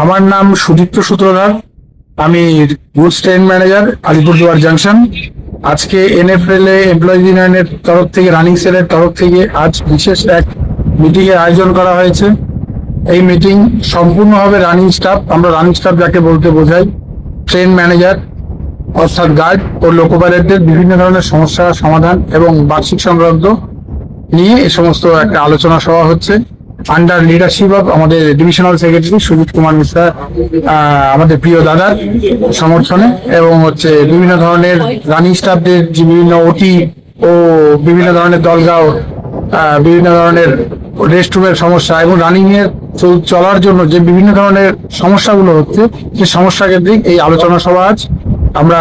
আমার নাম সুদীপ্ত সূত্রধার। আমি goods train manager, Alipurduar junction. আজকে এনএফএল এমপ্লয়িজ ইউনিয়নের তরফ থেকে, রানিং সেলের তরফ থেকে আজ বিশেষ এক মিটিং এর আয়োজন করা হয়েছে। এই মিটিং সম্পূর্ণভাবে রানিং স্টাফ, আমরা রানিং স্টাফ যাকে বলতে বোঝাই ট্রেন ম্যানেজার অর্থাৎ গার্ড ও লোকো পাইলটদের বিভিন্ন ধরনের সমস্যা সমাধান এবং বার্ষিক সংক্রান্ত নিয়ে এই সমস্ত একটা আলোচনা সভা হচ্ছে। আন্ডার লিডারশিপ অফ আমাদের ডিভিশনাল সেক্রেটারি সুজিত কুমার মিশ্রা, আমাদের প্রিয় দাদার সমর্থনে, এবং হচ্ছে বিভিন্ন ধরনের রানিং স্টাফদের যে বিভিন্ন ওটি ও বিভিন্ন ধরনের দলগাঁও, বিভিন্ন ধরনের রেস্টরুমের সমস্যা এবং রানিং এর চলার জন্য যে বিভিন্ন ধরনের সমস্যাগুলো হচ্ছে, সেই সমস্যা কেন্দ্রিক এই আলোচনা সভা আজ আমরা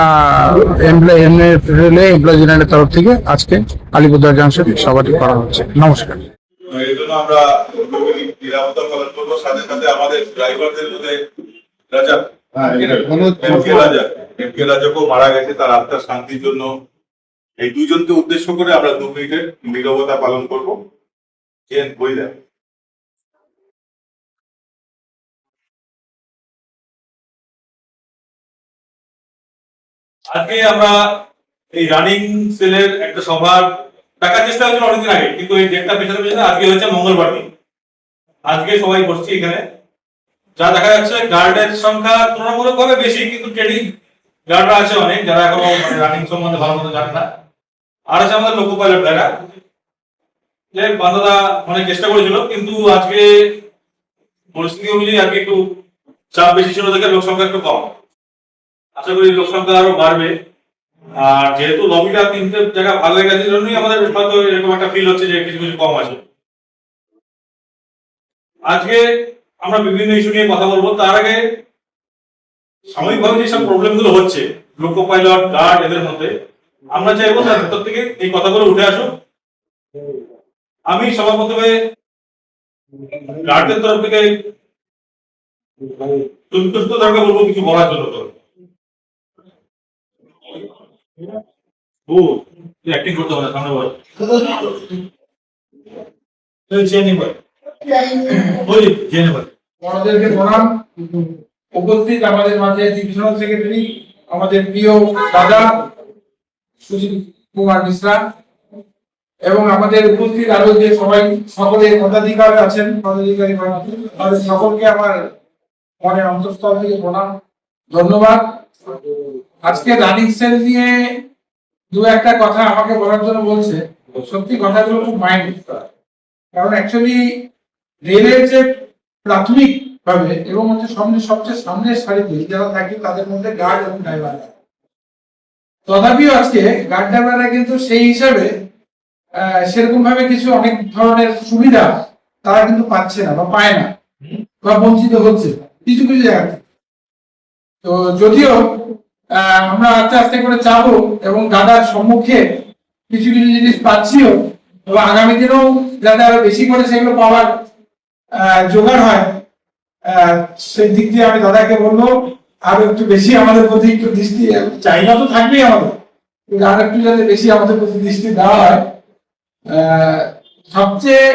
এমপ্লয়িজ ইউনিয়নের তরফ থেকে আজকে আলিপুরদুয়ার জাংশনে সভাটি করা হচ্ছে। নমস্কার। এই জন্য আমরা নিরাপত্তা পালন করবো, সাথে সাথে আমাদের ড্রাইভারদের মধ্যে এমকে রাজাকেও মারা গেছে, তার আত্মার শান্তির জন্য এই দুইজনকে উদ্দেশ্য করে আমরা 2 মিনিটের নীরবতা পালন করবো। বই দেন। আজকে আমরা এই রানিং সেলের একটা সভার টাকার চেষ্টা হয়েছিল অনেকদিন আগে, কিন্তু এই ডেটটা পেছনে পেছনে আজকে হয়েছে মঙ্গলবার দিন। আজকে সবাই বসছি এখানে। যা দেখা যাচ্ছে গার্ডের সংখ্যা তুলনামূলকভাবে বেশি, কিন্তু ট্রেনিং গার্ডরা আছে অনেক যারা এখনো রানিং সম্বন্ধে ভালো মতো জানে না। আর আছে আমাদের লোকো পাইলট ভাইরা, যে বান্দাদা অনেক চেষ্টা করেছিল, কিন্তু আজকে পরিস্থিতি অনুযায়ী আজকে একটু চাপ বেশি ছিল দেখে লোক সংখ্যা একটু কম। আশা করি লোক সংখ্যা আরো বাড়বে। আর যেহেতু লবিটা 3টে জায়গা ভালো লেগে গেছে, জন্যই আমাদের হয়তো এরকম একটা ফিল হচ্ছে যে কিছু কিছু কম আছে। আজকে আমরা বিভিন্ন ইস্যু নিয়ে কথা বলবো। তার আগে সাময়িকভাবে যেসব প্রবলেম গুলো হচ্ছে লোকো পাইলট গার্ড এদের মধ্যে, আমরা চাইবো তার ভেতর থেকে এই কথাগুলো উঠে আসুক। আমি সবার প্রথমে গার্ডের তরফ থেকে সন্তুষ্ট দরকার বলবো কিছু বলার জন্য। অ্যাক্টিং করতে হবে সামনে বল। আমাদেরকে প্রণাম। উপস্থিত আমাদের মাঝে ডিভিশনাল সেক্রেটারি আমাদের প্রিয় দাদা সুজিত কুমার মিশ্রা, এবং আমাদের উপস্থিত আরো যে সবাই সকলের পদাধিকার আছেন, পদাধিকারী তাদের সকলকে আমার মনের অন্তঃস্থল থেকে প্রণাম, ধন্যবাদ। আজকে রানিং সেল নিয়ে 2-1টা কথা আমাকে বলার জন্য বলছে। সত্যি কথাগুলো খুব মাইন্ড, কারণ অ্যাকচুয়ালি রেলের যে প্রাথমিক ভাবে এবং হচ্ছে সবচেয়ে সামনের সারিতে যারা থাকে তাদের মধ্যে গার্ড এবং ড্রাইভার। তথাপিও আজকে গার্ড ড্রাইভাররা কিন্তু সেই হিসাবে সেরকম ভাবে কিছু অনেক ধরনের সুবিধা তারা কিন্তু পাচ্ছে না বা পায় না বা বঞ্চিত হচ্ছে কিছু কিছু জায়গাতে। তো যদিও আমরা আস্তে আস্তে করে যাবো এবং দাদার সম্মুখে কিছু কিছু জিনিস পাচ্ছিও, এবং আগামী দিনেও যাতে আরো বেশি করে সেগুলো পাওয়ার জোগাড় হয়, সেই দিক দিয়ে আমি দাদাকে বলবো আরো একটু বেশি আমাদের প্রতি একটু দৃষ্টি, চাহিদা তো থাকবেই আমাদের, কিন্তু আর একটু যাতে বেশি আমাদের প্রতি দৃষ্টি দেওয়া হয়। সবচেয়ে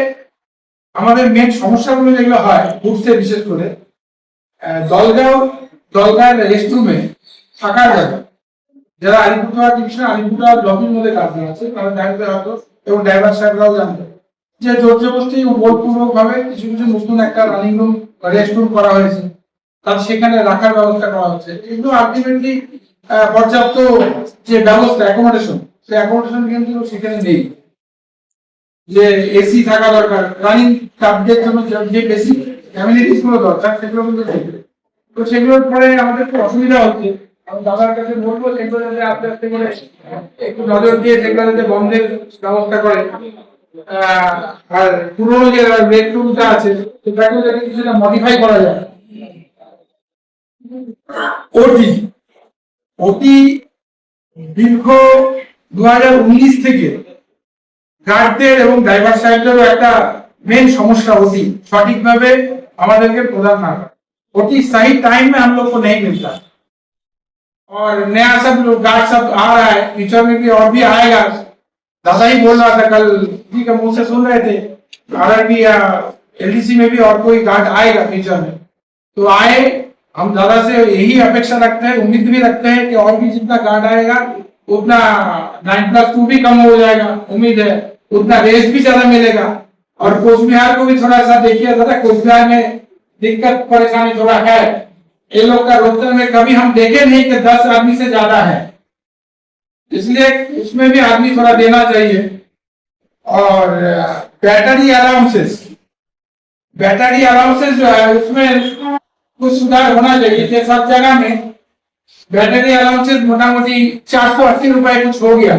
আমাদের মেন সমস্যাগুলো যেগুলো হয় ঘুরতে, বিশেষ করে দলগাঁও রেস্টরুমে থাকার জায়গা, যারা আলিপুরদুয়ার ডিভিশন আলিপুরদুয়ার লবির মধ্যে কাজ আছে তারা জানতে হতো, এবং ড্রাইভার সাহেবরাও জানতো যে জোর জবরদস্তি বলপূর্বক ভাবে কিছু কিছু নতুন একটা রানিং রুম রেস্টরুম করা হয়েছে, তার সেখানে রাখার ব্যবস্থা করা হচ্ছে, কিন্তু আলটিমেটলি পর্যাপ্ত যে ব্যবস্থা অ্যাকোমোডেশন, সেই অ্যাকোমোডেশন কিন্তু সেখানে নেই। যে এসি থাকা দরকার, রানিং স্টাফদের জন্য যে বেসিক ফ্যামিলিটিস গুলো দরকার সেগুলো কিন্তু নেই। তো সেগুলোর পরে আমাদের খুব অসুবিধা হচ্ছে। আমি দাদার কাছে বলবো সেগুলো যাতে আস্তে আস্তে করে একটু নজর দিয়ে সেগুলো যাতে বন্ধের ব্যবস্থা করে, আর পুরোনো যে বেডরুমটা আছে সেটাকেও যাতে কিছুটা মডিফাই করা যায়। ওটি দীর্ঘ 2019 থেকে গার্ডদের এবং ড্রাইভার সাহেবদেরও একটা मेन समस्या होती सटीक भावे हमारे प्रदान ना होती सही टाइम में हम लोग को नहीं मिलता। और नया सब लोग गार्ड सब आ रहा है, फ्यूचर में भी और भी आएगा। दादा ही बोल रहा था कल जी का मुंह से सुन रहे थे, RRB या LDC में भी और कोई गार्ड आएगा फ्यूचर में। तो आए, हम दादा से यही अपेक्षा रखते हैं, उम्मीद भी रखते हैं कि और भी जितना गार्ड आएगा उतना 9+2 भी कम हो जाएगा, उम्मीद है उतना रेस्ट भी ज्यादा मिलेगा। और कोच बिहार को भी थोड़ा सा देखिए दादा, कोच बिहार में दिक्कत परेशानी थोड़ा है, ये लोग का रोस्टर में कभी हम देखे नहीं कि 10 आदमी से ज्यादा है, इसलिए उसमें भी आदमी थोड़ा देना चाहिए। और बैटरी अलाउंसेस जो है उसमें कुछ सुधार होना चाहिए कि सब जगह में बैटरी अलाउंसेस मोटा मोटी 480 रुपए कुछ हो गया,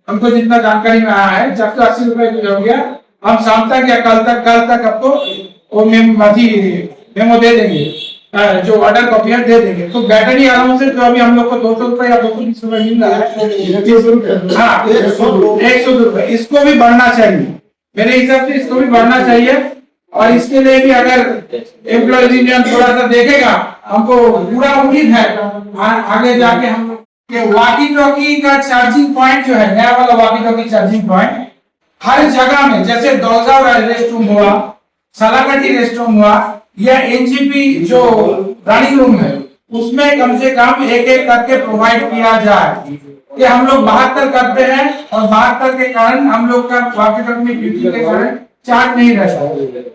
हमको जितना जानकारी में आया है 480 रुपए कुछ हो गया। हम शाम तक या कल तक आपको वो मेमो दे देंगे, जो ऑर्डर कॉपी है दे देंगे। तो बैटरी अलाउंसेस जो अभी हम लोग को 200 रुपए या 220 रुपए मिल रहा है, हाँ 100 रुपए, इसको भी बढ़ना चाहिए, मेरे हिसाब से इसको भी बढ़ना चाहिए। और इसके लिए भी अगर एम्प्लॉयज यूनियन थोड़ा सा देखेगा, हमको पूरा उम्मीद है आगे जाके हम वॉकी टॉकी का चार्जिंग पॉइंट जो है, नया वाला वॉकी टॉकी चार्जिंग पॉइंट हर जगह में, जैसे दौसा रेस्ट रूम हुआ, सालाकटी रेस्ट रूम हुआ, या एनजीपी जो रनिंग रूम है उसमें कम से कम एक करके प्रोवाइड किया जाए। ये हम लोग 72 करते हैं और 72 के कारण हम लोग का वॉकी टॉकी में ड्यूटी के कारण चार्ज नहीं रहता।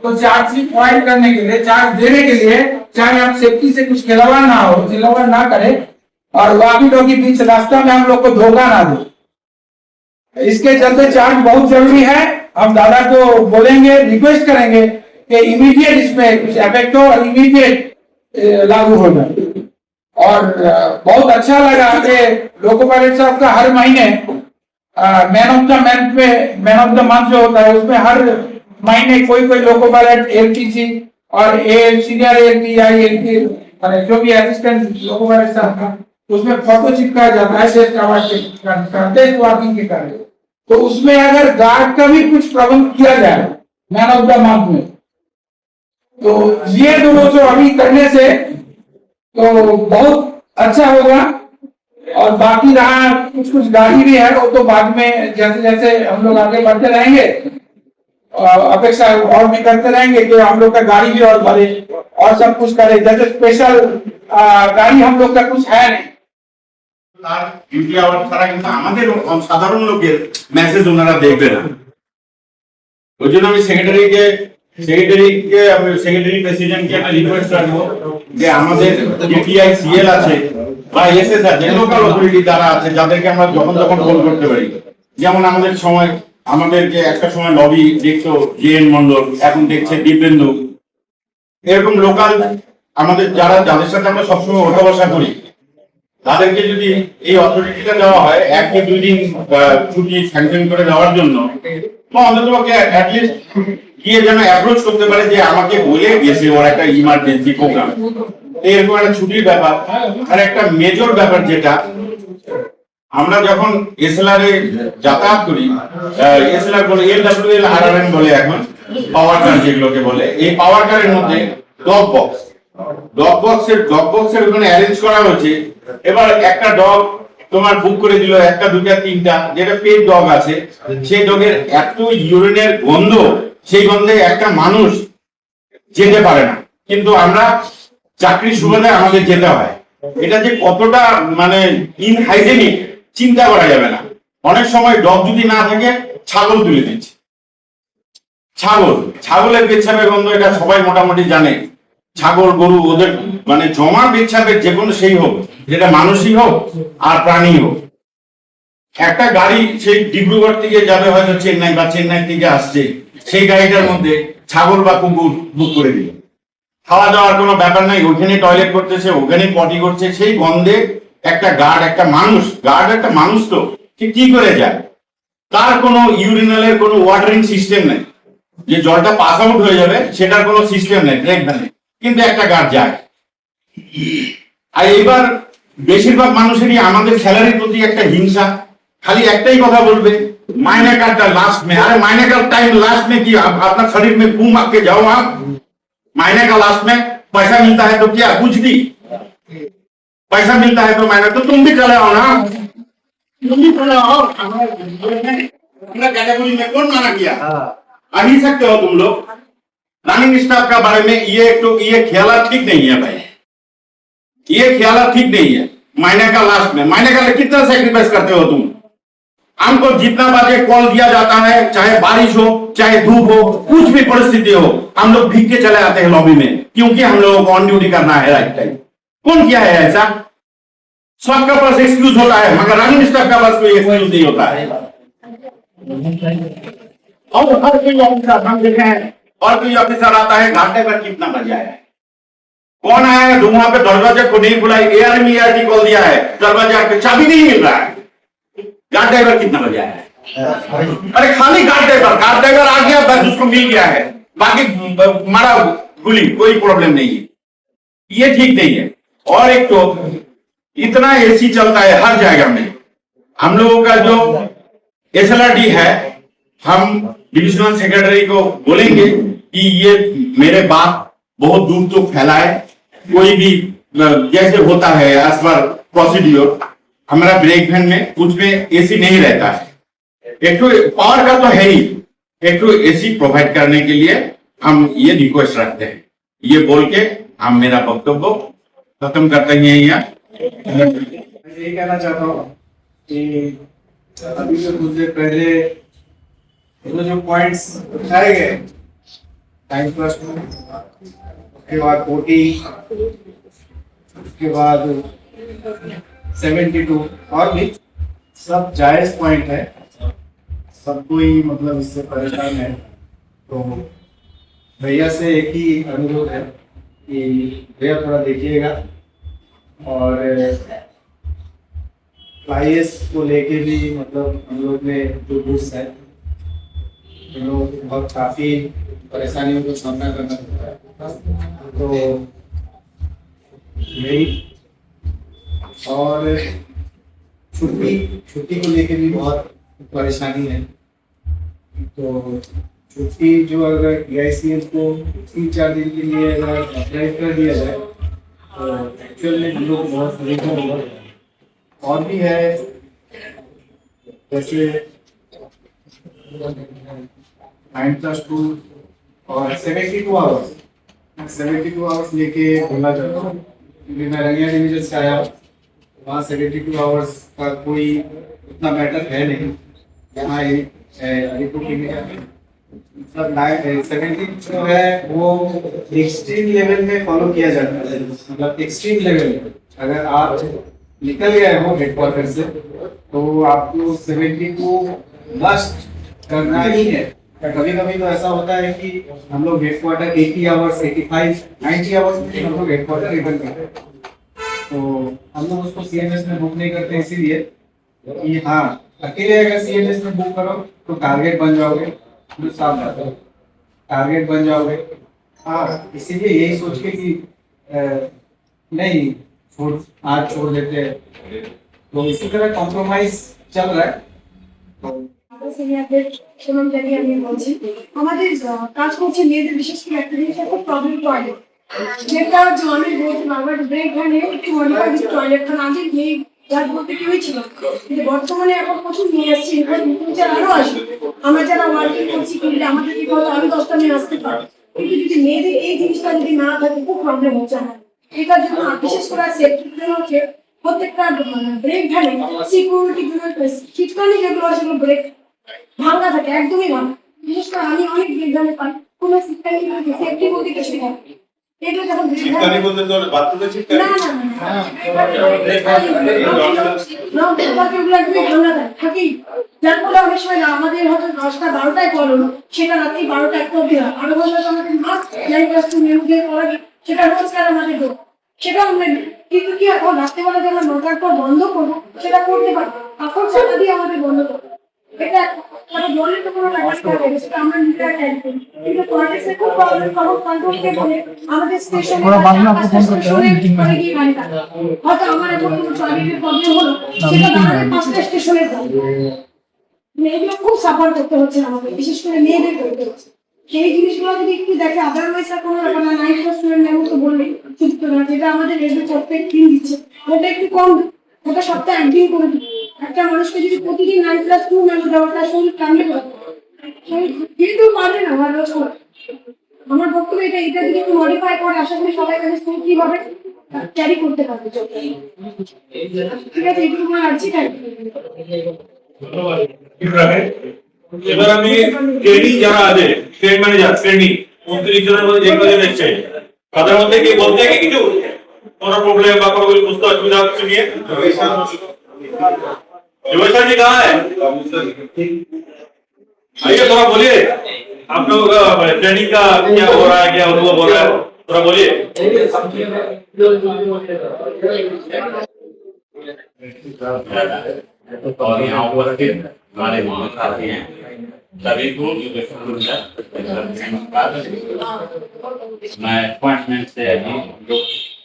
तो चार्जिंग पॉइंट करने के लिए, चार्ज देने के लिए, चाहे हम सेफ्टी से कुछ खिलवाड़ ना हो, खिलवाड़ ना करें और वॉकी टॉकी बीच रास्ता में हम लोग को धोखा ना दे, इसके चलते चार्ज बहुत जरूरी है। हम दादा को बोलेंगे, रिक्वेस्ट करेंगे कि इमीडिएट इसमें कुछ इफेक्ट हो और इमीडिएट लागू हो जाए। और बहुत अच्छा लगा कि लोको पायलट साहब का हर महीने मैन ऑफ द मंथ जो होता है उसमें हर महीने कोई लोको पायलट एलटीसी और सीनियर एलपी या एलपी जो भी असिस्टेंट लोको पायलट साहब का, उसमें फोटो चिपकाया जाता है टेस्ट वाकिंग के कारण। तो उसमें अगर गार्ड का भी कुछ प्रबंध किया जाए मैन ऑफ द मंथ में, तो ये दोनों जो अभी करने से तो बहुत अच्छा होगा। और बाकी रहा कुछ गाड़ी भी है, वो तो बाद में जैसे जैसे हम लोग आगे बढ़ते रहेंगे अपेक्षा और भी करते रहेंगे कि हम लोग का गाड़ी भी और बढ़े और सब कुछ करे। जैसे स्पेशल गाड़ी हम लोग का कुछ है नहीं, ডিউটি আওয়ার ছাড়া কিন্তু আমাদের সাধারণ লোকের মেসেজ ওনারা দেখবে না। ওই জন্য আমি সেক্রেটারি প্রেসিডেন্টকে একটা রিকোয়েস্ট রাখবো যে আমাদের ডিটিআই সিএল আছে বা এসএস আছে, লোকাল অথরিটি যারা আছে, যাদেরকে আমরা যখন তখন ফোন করতে পারি। যেমন আমাদেরকে একটা সময় লবি দেখতো জেএন মন্ডল, এখন দেখছে দীপেন্দু, এরকম লোকাল আমাদের যাদের সাথে আমরা সবসময় ওঠা বসা করি, তাদেরকে যদি এই অথরিটিটা দেওয়া হয় 1 থেকে 2 দিন ছুটি স্যাংশন করে দেওয়ার জন্য, তো অন্ততপক্ষে অ্যাটলিস্ট গিয়ে যেন অ্যাপ্রোচ করতে পারে যে আমাকে বলে গেছে ওর একটা ইমার্জেন্সি প্রোগ্রাম, এরকম একটা ছুটির ব্যাপার। আর একটা মেজর ব্যাপার যেটা আমরা যখন এসএলআর এ যাতায়াত করি, এসএলআর বলে এলডব্লিউএল আরআরএম বলে এখন পাওয়ার কার যেগুলোকে বলে, এই পাওয়ার কারের মধ্যে ডগ বক্সের ওখানে অ্যারেঞ্জ করা হয়েছে। এবার একটা ডগ তোমার বুক করে দিল, একটা দুটা তিনটা, যেটা পেট ডগ আছে, সেই ডগের এত ইউরিনের গন্ধ, সেই গন্ধে একটা মানুষ যেতে পারে না, কিন্তু আমরা চাকরির সুবাদে আমাদের যেতে হয়। এটা যে কতটা মানে ইনহাইজেনিক চিন্তা করা যাবে না। অনেক সময় ডগ যদি না থাকে ছাগল তুলে দিচ্ছে, ছাগলের পেচ্ছাপের গন্ধ এটা সবাই মোটামুটি জানে। ছাগল গরু ওদের মানে জমা পেচ্ছাপের যে কোনো সেই হোক, যেটা মানুষই হোক আর প্রাণী হোক। একটা গাড়ি সেই ডিব্রুগড় থেকে যাবে হয়তো চেন্নাই, বা চেন্নাই থেকে আসছে, সেই গাড়িটার মধ্যে ছাগল বা কুকুর বুক করে দিল, খাওয়া দাওয়ার কোনো ব্যাপার নাই, ওখানে টয়লেট করতেছে, ওখানে পটি করছে, সেই গন্ধে একটা গার্ড একটা মানুষ তো কি করে যায়? তার কোনো ইউরিনালের কোনো ওয়াটারিং সিস্টেম নেই, যে জলটা পাস আউট হয়ে যাবে সেটার কোনো সিস্টেম নেই, ব্রেক নেই, কিন্তু একটা গার্ড যায়। আর এবার বেশিরভাগ মানুষেরই আমাদের স্যালারির প্রতি একটা হিংসা, খালি একটাই কথা বলবে मायने का लास्ट में। अरे मायने का टाइम लास्ट में कि अपना शरीर में घूम के जाओ आप, मायने का लास्ट में पैसा मिलता है तो क्या कुछ भी पैसा मिलता है तो मायने, तो तुम भी चले आओ ना, तुम भी चले आओ। कैटेगरी में कौन माना किया? आ ही सकते हो तुम लोग, रनिंग स्टाफ का बारे में ये ख्याल ठीक नहीं है भाई, ये ख्याल ठीक नहीं है। महीने का लास्ट में, महीने का कितना सेक्रीफाइस करते हो तुम? हमको जितना बजे कॉल दिया जाता है, चाहे बारिश हो चाहे धूप हो, कुछ भी परिस्थिति हो, हम लोग भीग के चले आते हैं लॉबी में, क्योंकि हम लोगों को ऑन ड्यूटी करना है राइट टाइम। कौन किया है ऐसा? सबका पास एक्सक्यूज होता है, मगर रनिंग स्टाफ का पास कोई एक्सक्यूज नहीं होता है। और हर कोई ऑफिसर हम देखे हैं, और कोई ऑफिसर आता है घंटे पर कितना बज जाए, कौन आया है वहां पे दरवाजे को नहीं बुलाई, ARMERT कॉल दिया है, दरवाजा पे चाबी नहीं मिल रहा है, गार्ड ड्राइवर कितना बजा है? अरे खाली गार्ड ड्राइवर आ गया बस, उसको मिल गया है, बाकी मारा गोली, कोई प्रॉब्लम नहीं है। ये ठीक नहीं है। और एक तो इतना AC चलता है हर जगह में। हम लोगों का जो SLRD है, हम डिविजनल सेक्रेटरी को बोलेंगे कि ये मेरे बात बहुत दूर तक फैलाए, कोई भी जैसे होता है एज पर प्रोसीड्यूर, हमारा ब्रेक वैन में कुछ में AC नहीं रहता है। एक तो पावर का तो है ही, एक तो AC प्रोवाइड करने के लिए हम ये रिक्वेस्ट रखते हैं। ये बोल के हम मेरा वक्तव्य खत्म करते हैं। यहाँ यही कहना चाहता हूँ कि अभी से कुछ देर पहले जो पॉइंट्स उठाए गए, टाइम प्लस 2, उसके बाद 40, उसके बाद 72 और भी सब जायज पॉइंट है, सब कोई मतलब इससे परेशान है। तो भैया से एक ही अनुरोध है कि भैया थोड़ा देखिएगा, और IAS को लेके भी मतलब हम लोग में जो रूल्स है, हम लोग बहुत काफ़ी परेशानियों का सामना करना पड़ता है। तो यही, और छुट्टी को लेके भी बहुत परेशानी है। तो छुट्टी जो अगर DICS को 3-4 दिन के लिए अगर अप्लाई कर दिया जाए तो एक्चुअल में हम लोग बहुत सुविधा होगा। और भी है, जैसे 9+2 और 72 आवर्स लेके बोला जाता हूँ, क्योंकि मैं रंगिया डिवीजन से आया, वहाँ 72 आवर्स का कोई उतना मैटर है नहीं। यहाँ मतलब 70 जो है वो एक्सट्रीम लेवल में फॉलो किया जाता है। मतलब एक्सट्रीम लेवल में अगर आप निकल गए हो हेडक्वार्टर से तो आपको 70 को मस्ट करना ही है। कभी कभी तो ऐसा होता है कि हम लोग हेडक्वार्टर 80 आवर्स, 85, 90 आवर्स में हम लोग हेडक्वार्टर रिटर्न करते हैं। तो हम लोग उसको CMS में बुक नहीं करते, इसीलिए कि हाँ अकेले अगर CMS में बुक करो तो टारगेट बन जाओगे, जो साफ बात है, टारगेट बन जाओगे। हाँ, इसीलिए यही सोच के कि नहीं आज छोड़ देते हैं, तो इसी तरह कॉम्प्रोमाइज चल रहा है। আমাদের কাজ করছে মেয়েদের, বিশেষ করে একটা জিনিস খুব প্রবলেম টয়লেট, যেটা যে অনেক বলছে বারবার ব্রেক ভ্যানে একটু অনেক টয়লেট, কারণ আগে মেয়ে যার বলতে কেউই ছিল, কিন্তু বর্তমানে এখন প্রচুর মেয়ে আসছে, এবার ফিউচার আরো আসবে। আমরা যারা ওয়ার্কিং করছি ফিল্ডে আমাদের কি বলতো আরো 10টা মেয়ে আসতে পারে, কিন্তু যদি মেয়েদের এই জিনিসটা যদি না থাকে খুব প্রবলেম হচ্ছে। এটার জন্য বিশেষ করে সেফটির জন্য হচ্ছে প্রত্যেকটা ব্রেক ভ্যানে সিকিউরিটি শীতকালে যেগুলো আছে সেগুলো ব্রেক ভাঙা থাকে, একদমই ভাঙা। বিশেষ করে আমি অনেক ব্রেক ভ্যানে পাই কোনো সেফটি বলতে কিছু নেই। এগুলো যখন চিৎকারি বলতে তো বাথরুমে চিৎকারি না না থাকেই, যার ফলে অনেক সময় আমাদের হয়তো 10টা 12টায় কল হলো, সেটা রাত্রি 12টা 1টা অব্দি হয়। আরো বললো আমাদের মাস্ক সেটা রোজগার আমাদের দোষ, সেটা আমরা কিন্তু কি এখন রাত্রেবেলা যে আমরা 9টার পর বন্ধ করবো সেটা করতে পারবো, এখন সেটা দিয়ে আমাদের বন্ধ করবো। এটা মানে বললে তো কোনো ব্যাপার হবে, সেটা আমরা নিজেরা ট্যাগ করি, কিন্তু পলিটিক্সে খুব প্রবলেম কন্ট্রোল কে বলে আমাদের স্টেশনে স্টেশনে গিয়ে গাড়ি থাকে। হয়তো আমার এখন কোনো টয়লেটের প্রবলেম হলো, সেটা আমাদের 5টা স্টেশনে মেয়েগুলো খুব সাফার করতে হচ্ছে আমাদের, বিশেষ করে মেয়েদের করতে হচ্ছে। সেই জিনিসগুলো যদি একটু দেখে, আদারওয়াইজ আর কোনো ব্যাপার না। 9 স্টুডেন্ট মেমো তো বললেই শুধু তো না, যেটা আমাদের রেডিও প্রত্যেক দিন দিচ্ছে ওটা একটু কম, ওটা সপ্তাহে একদিন করে দিই। একটা মানুষকে যদি প্রতিদিন 9+2 মেমো দেওয়া, তার শরীর কামড়ে পাবে, কিন্তু পারবে না আমার রোজ করে। আমার বক্তব্য এটা যদি একটু মডিফাই করে আশা করি সবাই কাছে স্মুথলি ভাবে ক্যারি করতে পারবে জবটা। ঠিক আছে, এইটুকু আমার আর্জি এবার আমি ট্রেনিং যারা আছে ট্রেন ম্যানেজার ট্রেনিং 29 জনের মধ্যে যে কজন এসছে তাদের মধ্যে কি বলতে কি কিছু কোনো প্রবলেম বা কোনো বুঝতে অসুবিধা কিছু নিয়ে योगेश्वर जी कहाँ है? आइए थोड़ा बोलिए आप लोग ट्रेनिंग का क्या हो रहा है, क्या अनुभव हो रहा है, थोड़ा बोलिए। और यहाँ पर के हमारे साथी हैं सभी को मैं अपॉइंटमेंट से अभी जो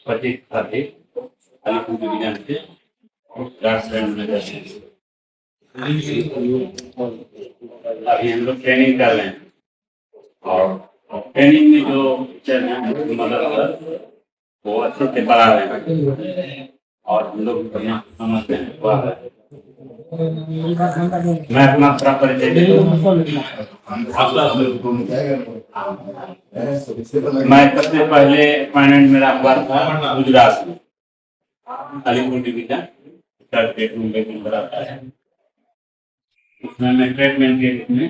25 साथी अलीपुर डिवीजन से अभी हम लोग ट्रेनिंग कर रहे हैं और ट्रेनिंग में जो टीचर हैं मदद वो अच्छे से पढ़ा रहे हैं और हम लोग बढ़िया समझते हैं। मैं अपना थोड़ा परिचय देता हूँ। मैं सबसे पहले अपॉइंटमेंट मेरा हुआ था गुजरात में अलीपुर डिवीजन कराता है, उसमें मैं ट्रीटमेंट के रूप में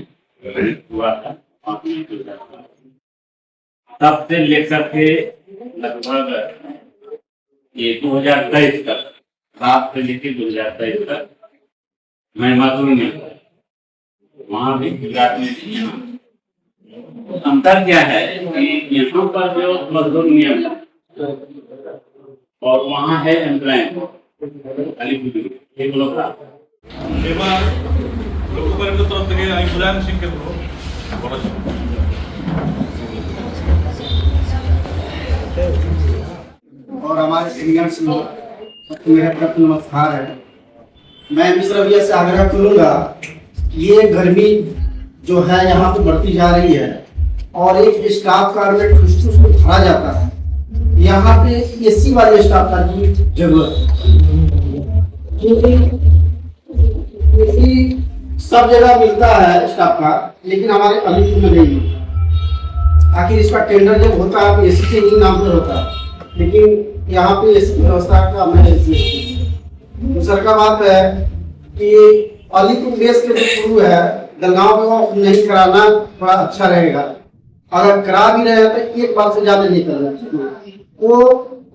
हुआ था। तब से लेकर के लगभग ये 2023 तक रात से लेकर 2023 तक मैं मजदूर में वहाँ भी गुजरात में यहाँ अंतर क्या है कि यहाँ पर जो मजदूर नियम है और वहाँ है एम्प्लॉयमेंट अलीपुर एक लोग এবার লোকপালের তরফ থেকে আমি মুলায়ম সিংকে বলবো বলার জন্য। और हमारे सीनियर्स लोग मेरा तरफ नमस्कार है। मैं मिश्र भैया से आग्रह करूंगा ये गर्मी जो है यहाँ पे बढ़ती जा रही है और एक स्टाफ का अगर ठुस को भरा जाता है, यहाँ पे एसी वाले स्टाफ का की जरूरत है क्योंकि एसी सब जगह मिलता है स्टाफ का, लेकिन हमारे अलीपुर में नहीं मिलता। आखिर इसका टेंडर जब होता है तो एसी के ही नाम पर होता है, लेकिन यहाँ पे एसी की व्यवस्था का मैं दूसरा का बात है कि अलीपुर बेस के जो क्रू है दलगांव में वो नहीं कराना थोड़ा अच्छा रहेगा। अगर करा भी रहे तो एक बार से ज्यादा नहीं करना चाहिए। वो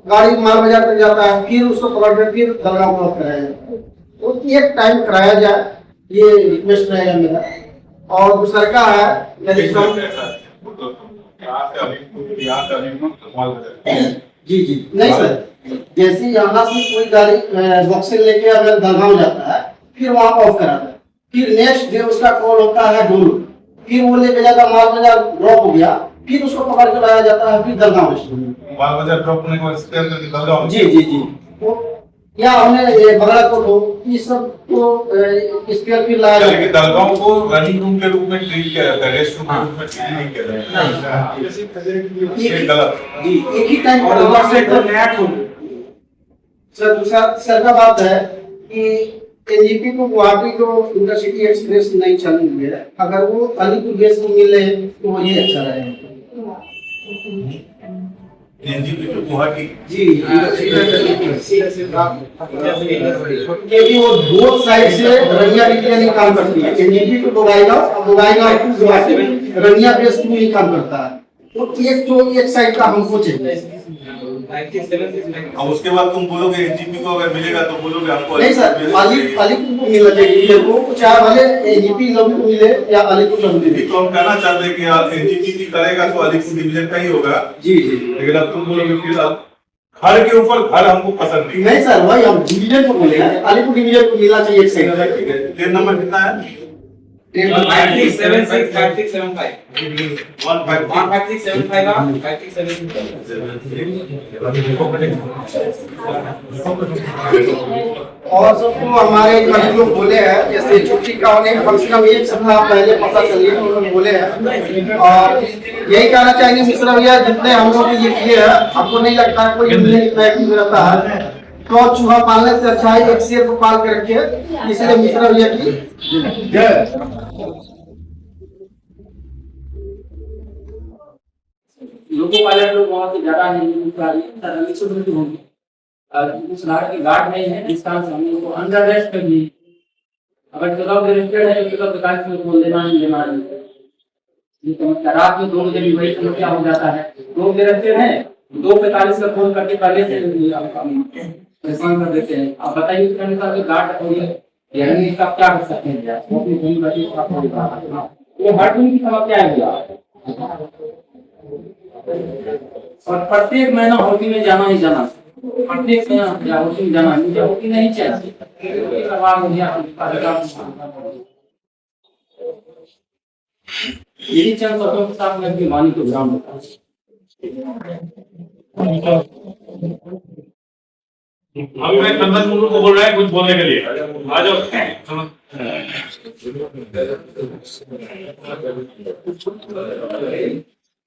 गाड़ी माल बाजार तक जाता है, फिर उसको पकड़ कर फिर दलगांव में कराया जाता है। तो एक टाइम कराया जाए, ये रिक्वेस्ट रहेगा मेरा। और दूसरा का है जी जी नहीं सर, जैसे यहाँ से कोई गाड़ी बॉक्सिंग लेके अगर दलगांव जाता है फिर वहाँ ऑफ कराता है, फिर नेक्स्ट डे उसका कॉल होता है डोलू, फिर वो लेके जाता माल बाजार ड्रॉप हो गया, फिर उसको पकड़ के लाया जाता है फिर दलगांव स्टेशन। माल बाजार ड्रॉप होने के बाद स्पेयर करके दलगांव जी जी जी तो या हमने ये बगड़ा को ये सब को स्पेयर भी लाया जाता है। लेकिन दलगांव को रनिंग रूम के रूप में ट्रीट किया जाता है, रेस्ट रूम के रूप में ट्रीट नहीं किया जाता है। ये गलत जी एक ही टाइम पर नया खोल सर। दूसरा सर का बात है कि एनजीपी को गुवाहाटी जो इंटरसिटी एक्सप्रेस नहीं चल रही है, अगर वो अलीपुर बेस को मिले तो वही अच्छा रहेगा। एनजीपी तो गुवाहाटी जी क्योंकि वो दो साइड से रनिया बिटिया नहीं काम करती है। एनजीपी को Bongaigaon to Guwahati Rangiya base to ही काम करता है, तो एक साइड का हमको चाहिए। अब उसके बाद तुम बोलोगे एनजीपी को अगर मिलेगा तो बोलोगे हमको नहीं सर, अलीपुर को मिलना चाहिए, वो चाहे भले एनजीपी लोग को मिले या अलीपुर लोग मिले। तो हम कहना चाहते हैं कि एनजीपी भी करेगा तो अलीपुर डिवीजन का ही होगा। जी जी लेकिन अब तुम बोलोगे फिर अब घर के ऊपर घर हमको पसंद नहीं। नहीं सर, वही हम डिवीजन को बोलेगा, अलीपुर डिवीजन को मिलना चाहिए एक साइड। ट्रेन नंबर कितना है? 15675 और सबको हमारे कई लोग बोले हैं, जैसे छुट्टी का होने कम से कम एक सप्ताह पहले पता चलिए तो उन्होंने बोले हैं। और यही कहना चाहेंगे मिश्रा भैया, जितने हम लोग ये किए हैं, आपको नहीं लगता है कोई एक्टिव रहता है तो चूहा पालने से अच्छा है एक शेर को पाल के रखे, इसलिए मिश्रा भैया की जय। लोको पायलट लोग बहुत ही ज्यादा है छोटी होंगी कुछ नार की गार्ड नहीं है डिस्टेंस हम लोग को अंडर रेस्ट कर ली अगर जगह रजिस्टर्ड है तो प्रकाश में बोल देना है लेना है ये समस्या रात में 2 बजे भी वही समस्या हो जाता है 2 बजे रखते हैं 2:45 का फोन करके पहले से परेशान कर देते हैं आप बताइए उसके अनुसार गार्ड हो यानी इसका क्या कर सकते हैं यार वो भी फोन करके आपको ये हर दिन की समस्या है भैया और प्रत्येक महीना होती में जाना ही जाना प्रत्येक महीना होती में जाना मुझे होती नहीं चाहिए करवा मुझे यही चंद के साथ में भी मानी को ग्राम होता अभी मैं कंदन मुर्मू को बोल रहा है कुछ बोलने के लिए आ जाओ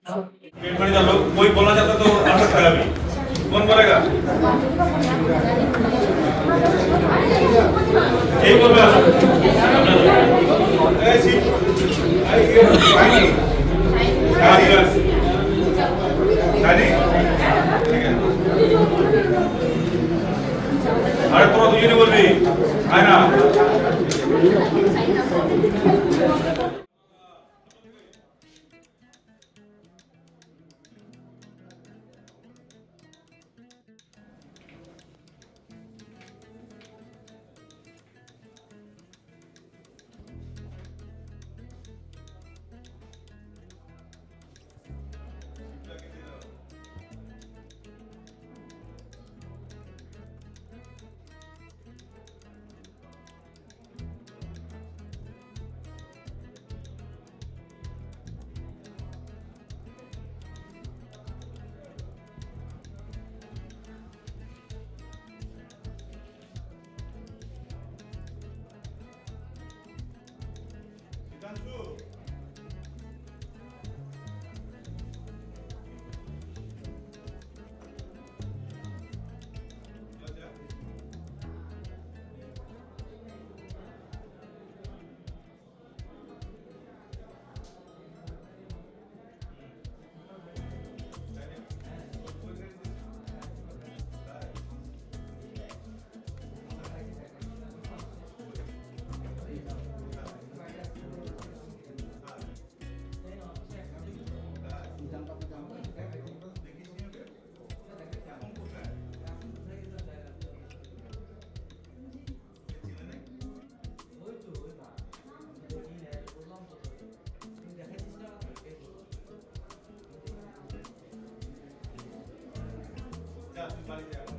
सुनो लोग कोई बोलना चाहता तो आ सकता है अभी कौन बोलेगा एक बोल अरे तुम तुझे नहीं बोल रही है ना Yeah,